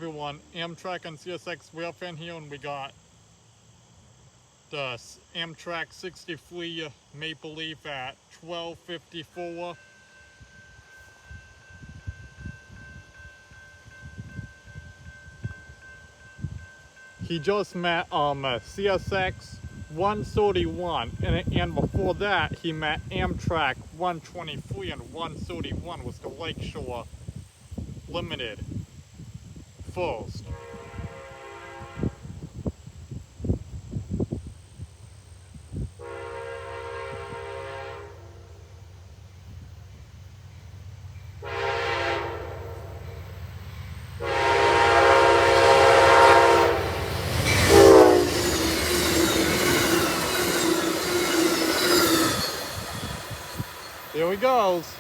Everyone, Amtrak and CSX Railfan here, and we got the Amtrak 63 Maple Leaf at 12:54. He just met CSX 131, and before that he met Amtrak 123, and 131 was the Lakeshore Limited first. Here he goes.